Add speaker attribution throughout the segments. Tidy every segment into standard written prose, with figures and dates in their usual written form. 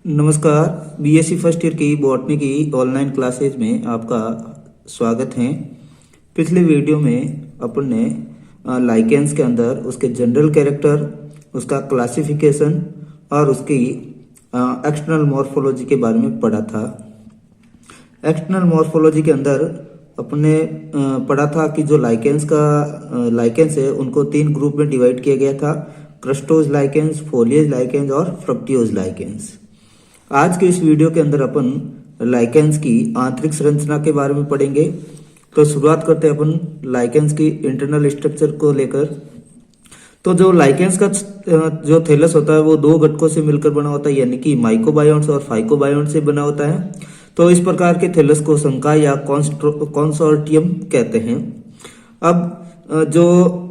Speaker 1: नमस्कार। BSc first year की botany की ऑनलाइन क्लासेज में आपका स्वागत है। पिछले वीडियो में अपन ने लाइकेंस के अंदर उसके जनरल कैरेक्टर, उसका क्लासिफिकेशन और उसकी एक्सटर्नल मॉर्फोलॉजी के बारे में पढ़ा था। एक्सटर्नल मॉर्फोलॉजी के अंदर अपने पढ़ा था कि जो लाइकेंस है उनको 3 ग्रुप में डिवाइड किया गया था: क्रस्टोज लाइकेंस, फोलिएज लाइकेंस और फ्रक्टियोज लाइकेंस। आज के इस वीडियो के अंदर अपन लाइकेंस की आंतरिक संरचना के बारे में पढ़ेंगे। तो शुरुआत करते हैं अपन लाइकेंस की इंटरनल स्ट्रक्चर को लेकर। तो जो लाइकेंस का जो थैलस होता है वो 2 घटकों से मिलकर बना होता है, यानी कि माइकोबायोन्ट्स और फाइकोबायोन्ट्स से बना होता है। तो इस प्रकार के थैलस को संकाय या कंसोर्टियम कहते हैं। अब जो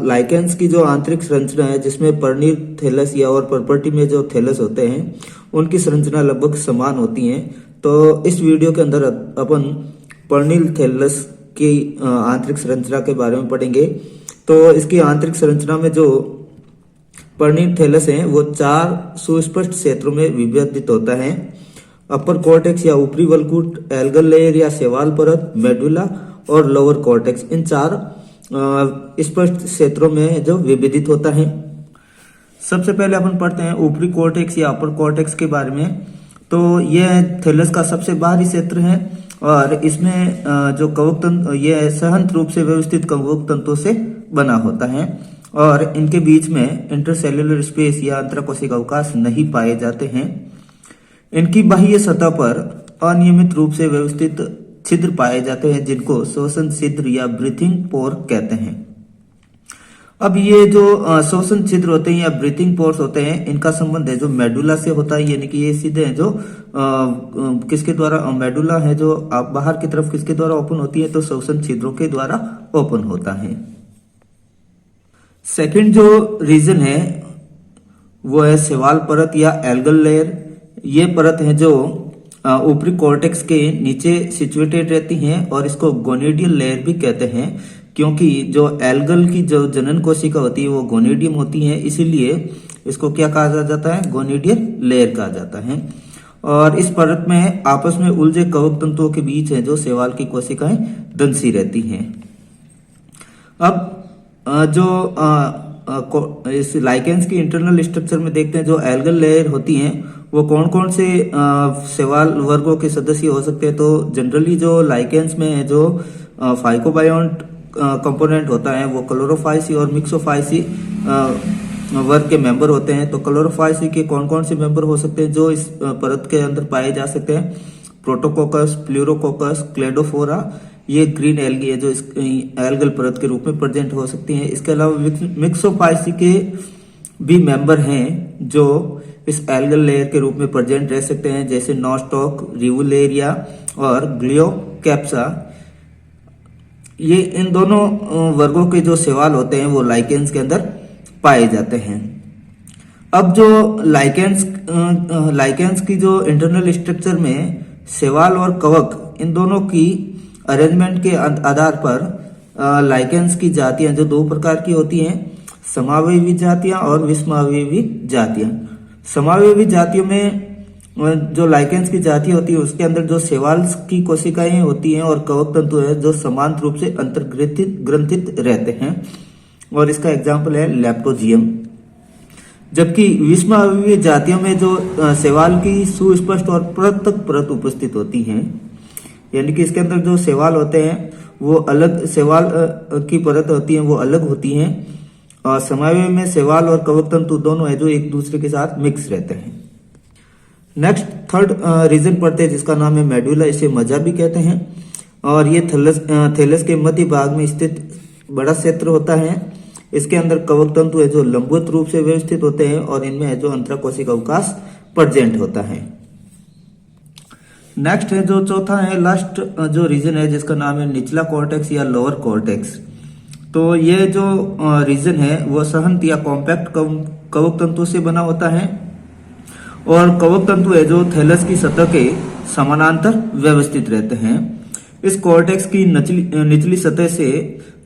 Speaker 1: लाइकेंस की जो आंतरिक संरचना है, जिसमें पर्णिल थैलस या और प्रॉपर्टी में जो थैलस होते हैं उनकी संरचना लगभग समान होती है। तो इस वीडियो के अंदर अपन पर्णिल थैलस की आंतरिक संरचना के बारे में पढ़ेंगे। तो इसकी आंतरिक संरचना में जो पर्णिल थैलस है वो 4 सुस्पष्ट क्षेत्रों में विभाजित होता है: अपर कॉर्टेक्स या ऊपरी वलकुट, एल्गल लेयर या शैवाल परत, मेडुला और लोअर कॉर्टेक्स। इन 4 स्पष्ट क्षेत्रों में जो विभाजित होता है। सबसे पहले अपन पढ़ते हैं ऊपरी कॉर्टेक्स या अपर कॉर्टेक्स के बारे में। तो यह थैलस का सबसे बाहरी क्षेत्र है और इसमें जो कवक तंतु, यह सहंत रूप से व्यवस्थित कवक तंतुओं से बना होता है और इनके बीच में इंटरसेल्युलर स्पेस या अंतरकोशिक अवकाश नहीं पाए जाते हैं। इनकी बाह्य सतह पर अनियमित रूप से व्यवस्थित छिद्र पाए जाते हैं, जिनको श्वसन छिद्र या ब्रीथिंग पोर कहते हैं। अब ये जो श्वसन छिद्र होते हैं या ब्रीथिंग पोर्स होते हैं, इनका संबंध है जो मेडुला से होता है, यानी कि ये सीधे जो किसके द्वारा मेडुला है जो आप बाहर की तरफ किसके द्वारा ओपन होती है, तो श्वसन छिद्रों के द्वारा ओपन होता है। सेकंड जो रीजन है वो है शैवाल परत या एल्गल लेयर। ये परत है जो ऊपरी कॉर्टेक्स के नीचे सिचुएटेड रहती हैं और इसको गोनेडियल लेयर भी कहते हैं, क्योंकि जो एल्गल की जो जनन कोशिका होती है वो गोनेडियम होती है, इसीलिए इसको क्या कहा जाता है, गोनेडियल लेयर कहा जाता है। और इस परत में आपस में उलझे कवक तंतुओं के बीच है जो शैवाल की कोशिकाएं दंसी रहती हैं। अब जो इस लाइकेंस की इंटरनल स्ट्रक्चर में देखते हैं, जो एल्गल लेयर होती हैं वो कौन कौन से शैवाल वर्गों के सदस्य हो सकते हैं। तो जनरली जो लाइकेंस में जो फाइकोबायोन्ट कंपोनेंट होता है वो क्लोरोफाइसी और मिक्सोफाइसी वर्ग के मेंबर होते हैं। तो क्लोरोफाइसी के कौन कौन से मेंबर हो सकते हैं जो इस परत के अंदर पाए जा सकते हैं: प्रोटोकोकस, प्लूरोकोकस, क्लेडोफोरा। ये ग्रीन एल्गी है जो इस एल्गल परत के रूप में प्रेजेंट हो सकती हैं। इसके अलावा मिक्सोफाइसी के भी मेंबर हैं जो इस एल्गल लेयर के रूप में प्रेजेंट रह सकते हैं, जैसे नॉस्टॉक, रिवुलेरिया और ग्लियोकैप्सा। ये इन दोनों वर्गों के जो शैवाल होते हैं वो लाइकेंस के अंदर पाए जाते हैं। अब जो लाइकेंस की जो इंटरनल स्ट्रक्चर में शैवाल और कवक, इन दोनों की अरेंजमेंट के आधार पर लाइकेंस की जातियां जो 2 प्रकार की होती हैं: समावयवी जातियां और विषमावयवी जातियां। समावयवी जातियों में जो लाइकेंस की जाति होती है उसके अंदर जो शैवाल की कोशिकाएं होती हैं और कवक तंतु है जो समान रूप से अंतर्ग्रंथित रहते हैं, और इसका एग्जाम्पल है लेप्टोजियम। जबकि विषमावयवी जातियों में जो शैवाल की सुस्पष्ट और पृथक परत उपस्थित होती हैं, यानी कि इसके अंदर जो शैवाल होते हैं वो अलग, शैवाल की परत होती है वो अलग होती हैं, और समावयव में शैवाल और कवक तंतु दोनों है जो एक दूसरे के साथ मिक्स रहते हैं। नेक्स्ट थर्ड रीजन पढ़ते हैं जिसका नाम है मेडुला। इसे मज्जा भी कहते हैं और ये थैलस के मध्य भाग में स्थित बड़ा क्षेत्र होता है। इसके अंदर कवक तंतु है जो लंबवत रूप से व्यवस्थित होते हैं और इनमें है जो अंतरकोशिक अवकाश प्रेजेंट होता है। नेक्स्ट है जो चौथा है, लास्ट जो रीजन है जिसका नाम है निचला कॉर्टेक्स या लोअर कॉर्टेक्स। तो ये जो रीजन है वो सहंत या कॉम्पैक्ट कवक तंतु से बना होता है और कवक तंतु है जो थैलस की सतह के समानांतर व्यवस्थित रहते हैं। इस कॉर्टेक्स की निचली सतह से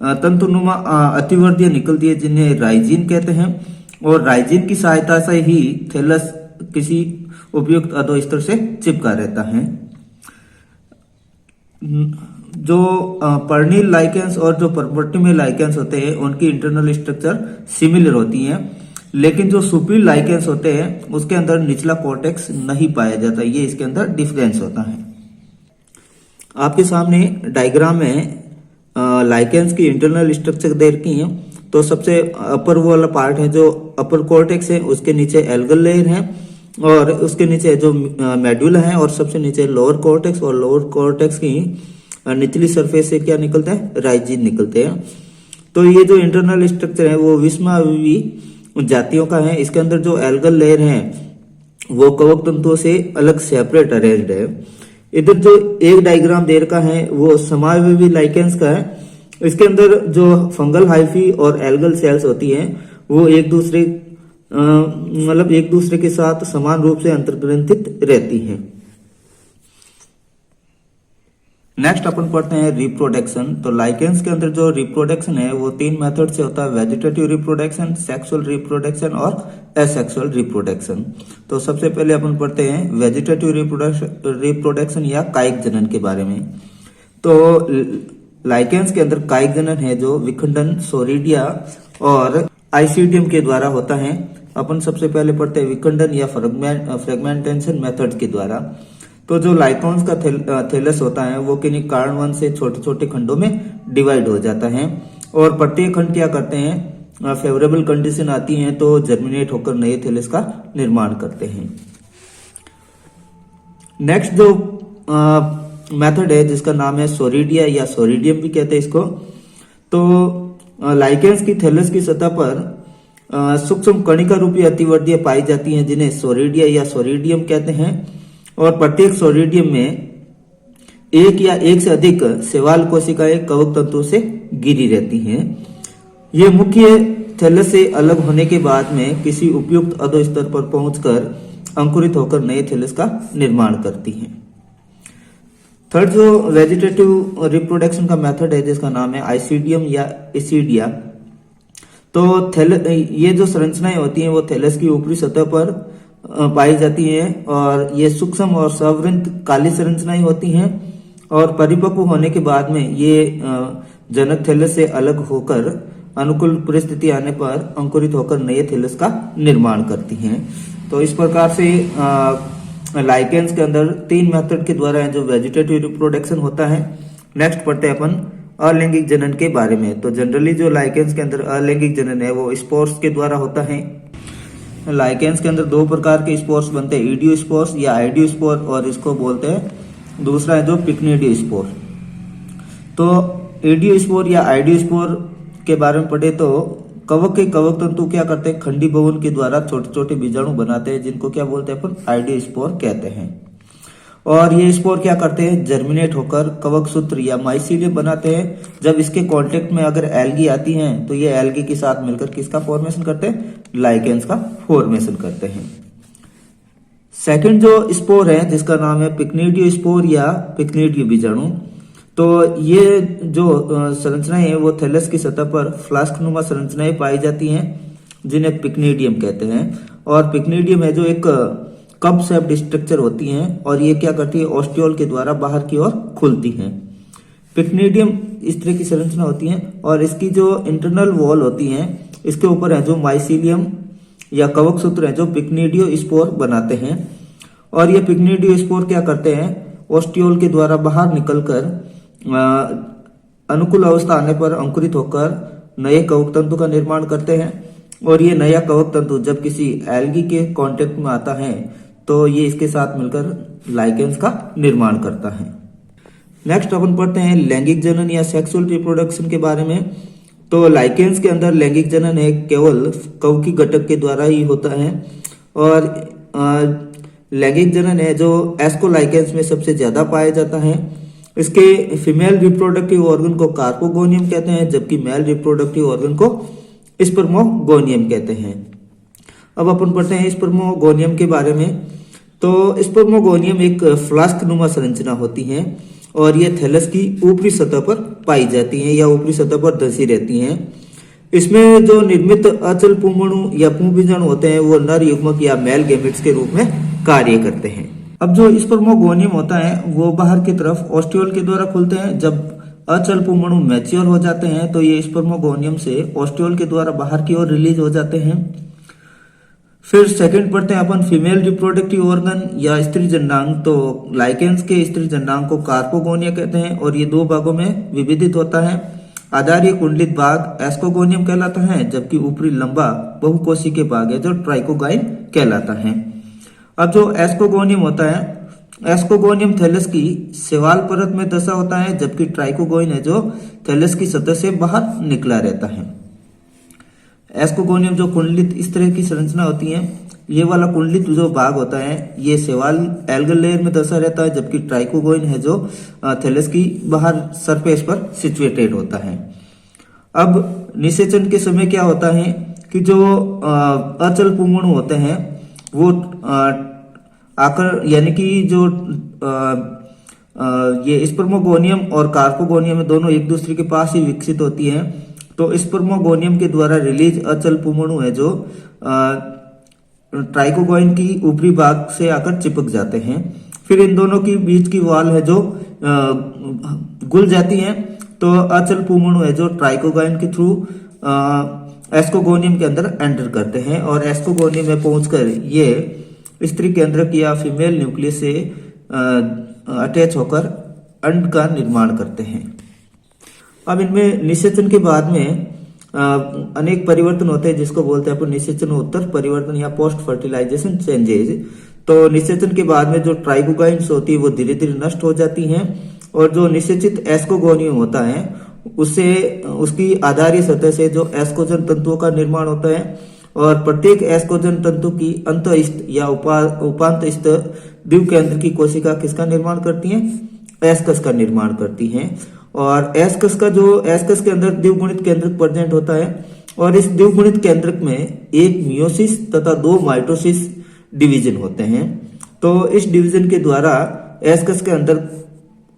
Speaker 1: तंतुनुमा अतिवर्धीय निकलती है जिन्हें राइजिन कहते हैं, और राइजिन की सहायता से ही थैलस किसी उपयुक्त अधोस्तर से चिपका रहता है। जो पर्निल लाइकेंस और जो परवर्टिमल लाइकेंस होते हैं उनकी इंटरनल स्ट्रक्चर सिमिलर होती है, लेकिन जो सुपील लाइकेंस होते हैं उसके अंदर निचला कॉर्टेक्स नहीं पाया जाता, ये इसके अंदर डिफरेंस होता है। आपके सामने डायग्राम में लाइकेंस की इंटरनल स्ट्रक्चर दे रखी है। तो सबसे अपर वाला पार्ट है जो अपर कॉर्टेक्स है, उसके नीचे एल्गल लेयर है और उसके नीचे जो मेड्यूला है और सबसे नीचे लोअर कॉर्टेक्स, और लोअर कॉर्टेक्स की निचली सरफेस से क्या निकलता है, राइजिन निकलते हैं। तो ये जो इंटरनल स्ट्रक्चर है वो विषमावयवी जातियों का है। इसके अंदर जो एल्गल लेयर है वो कवक तंतुओं से अलग सेपरेट अरेंज्ड है। इधर जो एक डायग्राम दे रखा है वो समावयवी लाइकेंस का है। इसके अंदर जो फंगल हाइफी और एल्गल सेल्स होती हैं वो एक दूसरे के साथ समान रूप से अंतर्ग्रंथित रहती हैं। नेक्स्ट अपन पढ़ते हैं रिप्रोडक्शन। तो लाइकेंस के अंदर जो रिप्रोडक्शन है वो 3 मेथड से होता है, वेजिटेटिव रिप्रोडक्शन, सेक्सुअल रिप्रोडक्शन और एसेक्सुअल रिप्रोडक्शन। तो सबसे पहले अपन पढ़ते हैं वेजिटेटिव रिप्रोडक्शन या कायिक जनन के बारे में। तो लाइकेंस के अंदर कायिक जनन है जो विखंडन, सोरिडिया और आइसीडियम के द्वारा होता है। अपन सबसे पहले पढ़ते हैं विखंडन या फ्रेगमेंटेशन मेथड के द्वारा। तो जो लाइकॉन्स का थैलस होता है वो किन्हीं कारणवश से छोटे छोटे खंडों में डिवाइड हो जाता है और प्रत्येक खंड क्या करते हैं, फेवरेबल कंडीशन आती है तो जर्मिनेट होकर नए थैलस का निर्माण करते हैं। नेक्स्ट जो मेथड है जिसका नाम है सोरिडिया या सोरिडियम भी कहते हैं इसको। तो लाइकेंस की थैलस की सतह पर सूक्ष्म कणिका रूपी अतिवर्धियां पाई जाती हैं जिन्हें सोरिडिया या सोरिडियम कहते हैं, और प्रत्येक सोरिडियम में एक या एक से अधिक शैवाल कोशिकाएं कवक तंतुओं से घिरी रहती हैं। ये मुख्य थैलस से अलग होने के बाद में किसी उपयुक्त अधोस्तर पर पहुंचकर अंकुरित होकर नए थैलस का निर्माण करती हैं। थर्ड जो वेजिटेटिव रिप्रोडक्शन का मेथड है जिसका नाम है आइसीडियम या एसिडिया। तो ये जो संरचनाएं होती हैं वो थैलस की ऊपरी सतह पर पाई जाती हैं और ये सूक्ष्म और सवृंत काली संरचनाएं होती हैं और परिपक्व होने के बाद में ये जनक थैलस से अलग होकर अनुकूल परिस्थिति आने पर अंकुरित होकर नए थैलस का निर्माण करती हैं। तो इस प्रकार से लाइकेंस के अंदर 3 मेथड के द्वारा जो वेजिटेटिव रिप्रोडक्शन होता है। नेक्स्ट पढ़ते हैं अपन अलैंगिक जनन के बारे में। तो जनरली जो लाइकेंस के अंदर अलैंगिक जनन है वो स्पोर्स के द्वारा होता है। लाइकेंस के अंदर 2 प्रकार के स्पोर्स बनते हैं, ईडियोस्पोर्स या आइडियोस्पोर, और इसको बोलते हैं दूसरा है जो पिक्निडियोस्पोर। तो ईडियोस्पोर या आइडियोस्पोर के बारे में पढ़े तो कवक के कवक तंतु क्या करते हैं, खंडी भवन के द्वारा छोटे छोटे बीजाणु बनाते हैं जिनको क्या बोलते हैं अपन, आइडियोस्पोर कहते हैं। और ये स्पोर क्या करते हैं, जर्मिनेट होकर कवक सूत्र या माइसीलियम बनाते हैं। जब इसके कांटेक्ट में अगर एल्गी आती हैं तो ये एल्गी के साथ मिलकर किसका फॉर्मेशन करते हैं, लाइकेंस का फॉर्मेशन करते हैं। सेकंड जो स्पोर है जिसका नाम है पिक्निडियो स्पोर या पिक्निडियो बीजाणु। तो ये जो संरचनाएं है वो थैलस की सतह पर फ्लास्क नुमा संरचनाएं पाई जाती हैं जिन्हें पिक्निडियम कहते हैं। और पिक्निडियम है जो एक कप शेप्ड स्ट्रक्चर होती हैं और ये क्या करती है, ऑस्टियोल के द्वारा बाहर की ओर खुलती हैं। पिक्निडियम इस तरह की संरचना होती है और इसकी जो इंटरनल वॉल होती है इसके ऊपर है जो माइसीलियम या कवक सूत्र है जो पिक्निडियो स्पोर बनाते हैं। और ये पिक्निडियो स्पोर क्या करते हैं, ऑस्टियोल के द्वारा बाहर निकलकर अनुकूल अवस्था आने पर अंकुरित होकर नए कवक तंतु का निर्माण करते हैं। और ये नया कवक तंतु जब किसी एल्गी के कांटेक्ट में आता है तो ये इसके साथ मिलकर लाइकेंस का निर्माण करता है। नेक्स्ट अपन पढ़ते हैं लैंगिक जनन या सेक्सुअल रिप्रोडक्शन के बारे में। तो लाइकेंस के अंदर लैंगिक जनन है केवल कवकी घटक के द्वारा ही होता है। और लैंगिक जनन है जो एस्कोलाइकेंस में सबसे ज्यादा पाया जाता है। इसके फीमेल रिप्रोडक्टिव ऑर्गन को कार्पोगोनियम कहते हैं जबकि मेल रिप्रोडक्टिव ऑर्गन को स्पर्मोगोनियम कहते हैं। अब अपन पढ़ते हैं स्पर्मोगोनियम के बारे में। तो स्पर्मोगोनियम एक फ्लास्क नुमा संरचना होती है और ये थैलस की ऊपरी सतह पर पाई जाती हैं या ऊपरी सतह पर धसी रहती हैं। इसमें जो निर्मित अचल पुंमणु या पुंबीजाणु होते हैं वो नर युग्मक या मेल गैमेट्स के रूप में कार्य करते हैं। अब जो स्पर्मोगोनियम होता है वो बाहर की तरफ ओस्टियोल के द्वारा खुलते हैं। जब अचल पुंमणु मैच्योर हो जाते हैं तो ये स्पर्मोगोनियम से ओस्टियोल के द्वारा बाहर की ओर रिलीज हो जाते हैं। फिर सेकंड पढ़ते हैं अपन फीमेल रिप्रोडक्टिव ऑर्गन या स्त्री जननांग। तो लाइकेंस के स्त्री जननांग को कार्पोगोनिया कहते हैं और ये दो भागों में विभाजित होता है। आधारीय कुंडलित भाग एस्कोगोनियम कहलाता है, जबकि ऊपरी लंबा बहुकोशी के भाग है जो ट्राइकोगाइन कहलाता है। अब जो एस्कोगोनियम होता है, एस्कोगोनियम थैलस की शैवाल परत में दशा होता है, जबकि ट्राइकोगोइन है जो थैलस की सतह से बाहर निकला रहता है। एस्कोगोनियम जो कुंडलित इस तरह की संरचना होती है, ये वाला कुंडलित जो भाग होता है ये शैवाल एल्गल लेयर में दशा रहता है, जबकि ट्राइकोगोइन है जो थैलस की बाहर सरफेस पर सिचुएटेड होता है। अब निषेचन के समय क्या होता है कि जो अचल पुंमणु होते हैं वो आकर यानी कि जो ये स्पर्मोगोनियम और कार्पोगोनियम दोनों एक दूसरे के पास ही विकसित होती हैं। तो स्पर्मोगोनियम के द्वारा रिलीज अचल पुंमणु है जो ट्राइकोगोइन की ऊपरी भाग से आकर चिपक जाते हैं। फिर इन दोनों की बीच की वॉल है जो घुल जाती है, तो अचल पुंमणु है जो ट्राइकोगोइन के थ्रू एस्कोगोनियम के अंदर एंटर करते हैं और एस्कोगोनियम में पहुंचकर ये स्त्री केंद्रक या फीमेल न्यूक्लियस से अटैच होकर अंड का निर्माण करते हैं। अब इनमें निषेचन के बाद में अनेक परिवर्तन होते हैं जिसको बोलते हैं अपन निषेचन उत्तर परिवर्तन या पोस्ट फर्टिलाइजेशन चेंजेज। तो निषेचन के बाद में जो ट्राइकोगाइन्स होती है वो धीरे धीरे नष्ट हो जाती हैं और जो निषेचित एस्कोगोनियम होता है उससे उसकी आधारीय सतह से जो एस्कोजन तंतुओं का निर्माण होता है और प्रत्येक एस्कोजन तंतु की अंतःस्थ या उपांतस्थ द्विकेंद्र की कोशिका किसका निर्माण करती है? एस्कस का निर्माण करती हैं। और एस्कस के अंदर द्विगुणित केंद्रक प्रेजेंट होता है और इस द्विगुणित केंद्रक में एक मियोसिस तथा 2 माइटोसिस डिवीजन होते हैं। तो इस डिवीजन के द्वारा एस्कस के अंदर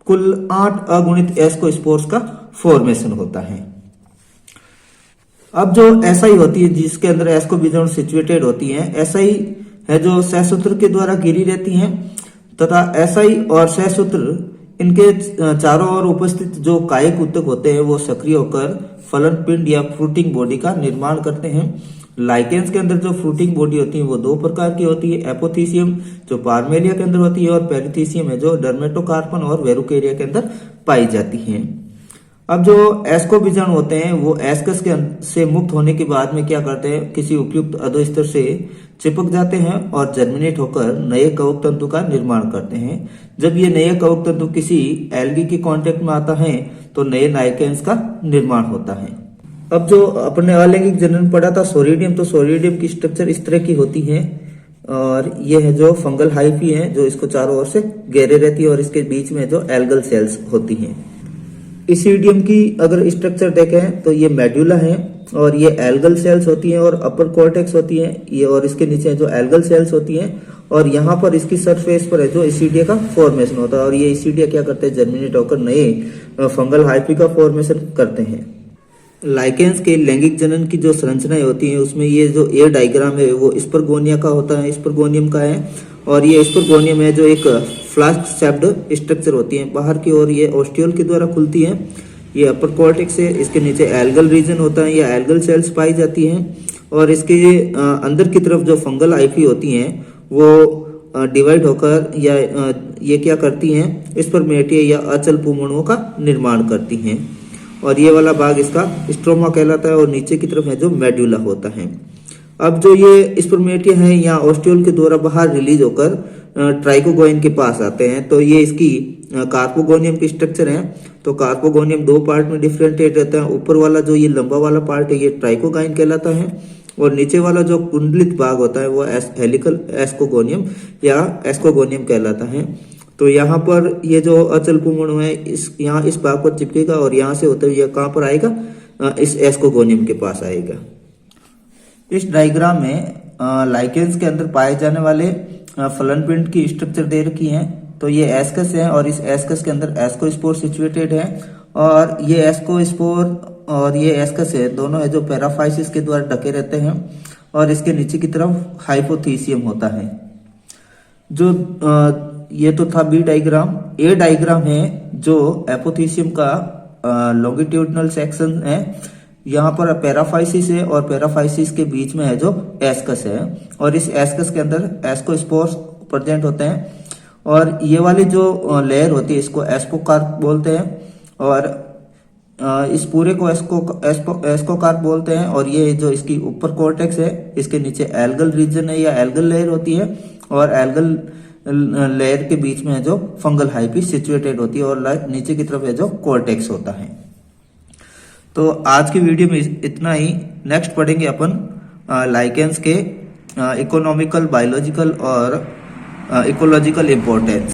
Speaker 1: कुल 8 अगुणित एस्कोस्पोर्स का फॉर्मेशन होता है। अब जो एसआई होती है जिसके अंदर एस्को बीजाणु सिचुएटेड होती है, एसआई है जो सहसूत्र के द्वारा घिरी रहती है तथा एसआई और सहसूत्र इनके चारों ओर उपस्थित जो कायिक ऊतक होते हैं वो सक्रिय होकर फलन पिंड या फ्रूटिंग बॉडी का निर्माण करते हैं। लाइकेंस के अंदर जो फ्रूटिंग बॉडी होती है वो 2 प्रकार की होती है, एपोथीसियम जो पार्मेलिया के अंदर होती है और पेरिथीसियम है जो डर्मेटोकार्पन और वेरुकेरिया के अंदर पाई जाती है। अब जो एस्को बीजाणु होते हैं वो एस्कस से मुक्त होने के बाद में क्या करते हैं, किसी उपयुक्त अधोस्तर से चिपक जाते हैं और जर्मिनेट होकर नए कवक तंतु का निर्माण करते हैं। जब ये नए कवक तंतु किसी एल्गी के कांटेक्ट में आता है तो नए नाइकेंस का निर्माण होता है। अब जो अपने अलैंगिक जनन पढ़ा था सोरिडियम, तो सोरिडियम की स्ट्रक्चर इस तरह की होती है और ये है जो फंगल हाइफी है जो इसको चारों ओर से घेरे रहती है और इसके बीच में जो एल्गल सेल्स होती हैं। इसीडियम की अगर स्ट्रक्चर देखें तो ये मेड्यूला है और ये एल्गल सेल्स होती हैं और अपर कॉर्टेक्स होती है ये, और इसके नीचे जो एल्गल सेल्स होती हैं और यहाँ पर इसकी सरफेस पर है जो इसीडिया का फॉर्मेशन होता है और ये इसीडिया क्या करते हैं, जर्मिनेट होकर नए फंगल हाइफी का फॉर्मेशन करते हैं। लाइकेंस के लैंगिक जनन की जो संरचनाएं होती हैं उसमें ये जो ए डायग्राम है वो स्पर्गोनिया का होता है, स्पर्गोनियम का है और ये स्पर्गोनियम है जो एक फ्लास्क शेप्ड स्ट्रक्चर होती है। बाहर की ओर ये ओस्टियोल के द्वारा खुलती है, ये अपर कॉर्टेक्स है, इसके नीचे एल्गल रीजन होता है या एल्गल सेल्स पाई जाती हैं और इसके अंदर की तरफ जो फंगल हाइफी होती हैं वो डिवाइड होकर या ये क्या करती हैं, स्पर्मेटिया या अचल पुंमणुओं का निर्माण करती हैं और ये वाला भाग इसका स्ट्रोमा कहलाता है और नीचे की तरफ है जो मेड्यूला होता है। अब जो ये स्पर्मेटिया है या ओस्टियोल के द्वारा बाहर रिलीज होकर ट्राइकोगोइन के पास आते हैं, तो ये इसकी कार्पोगोनियम की स्ट्रक्चर है। तो कार्पोगोनियम 2 पार्ट में डिफरेंशिएट रहता है। ऊपर वाला जो ये लंबा वाला पार्ट है ये ट्राइकोगाइन कहलाता है और नीचे वाला जो कुंडलित भाग होता है वो हेलिकल एस्कोगोनियम या एस्कोगोनियम कहलाता है। तो यहाँ पर ये जो अचल पुंमणु है यहाँ इस भाग पर चिपकेगा और यहाँ से होते हुए कहाँ पर आएगा, इस एस्कोगोनियम के पास आएगा। इस डायग्राम में लाइकेंस के अंदर पाए जाने वाले फलन पिंड की स्ट्रक्चर दे रखी है। तो ये एस्कस है और इस एस्कस के अंदर एस्कोस्पोर सिचुएटेड है और ये एस्कोस्पोर और ये एस्कस है, दोनों है जो पैराफाइसिस के द्वारा ढके रहते हैं और इसके नीचे की तरफ हाइपोथीसियम होता है। जो ये तो था बी डायग्राम। ए डायग्राम है जो एपोथीसियम का लॉन्गिट्यूडनल सेक्शन है। यहाँ पर पैराफाइसिस है और पैराफाइसिस के बीच में है जो एस्कस है और इस एस्कस के अंदर एस्कोस्पोर्स प्रेजेंट होते हैं और ये वाली जो लेयर होती है इसको एस्पोकार्प बोलते हैं और इस पूरे को एस्कोकार्प बोलते हैं। और ये जो इसकी ऊपर कॉर्टेक्स है, इसके नीचे एल्गल रीजन है या एल्गल लेयर होती है और एल्गल लेयर के बीच में है जो फंगल हाइफिस सिचुएटेड होती है और नीचे की तरफ है जो कॉर्टेक्स होता है। तो आज की वीडियो में इतना ही। नेक्स्ट पढ़ेंगे अपन लाइकेंस के इकोनॉमिकल, बायोलॉजिकल और इकोलॉजिकल इंपॉर्टेंस।